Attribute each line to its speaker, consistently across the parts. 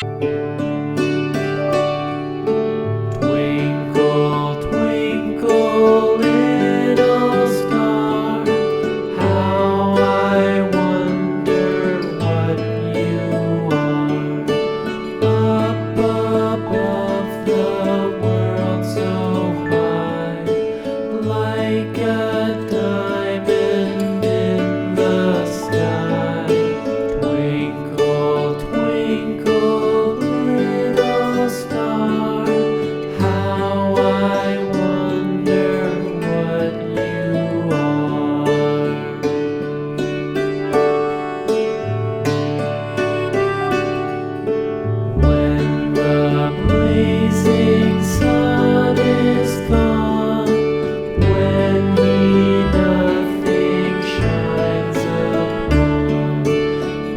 Speaker 1: Twinkle, twinkle, little star, how I wonder what you are. Up above the world so high, like a diamond in the sky. Twinkle, twinkle, little star, how I wonder what you are. When the blazing sun is gone, when he nothing shines upon,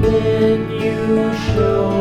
Speaker 1: then you show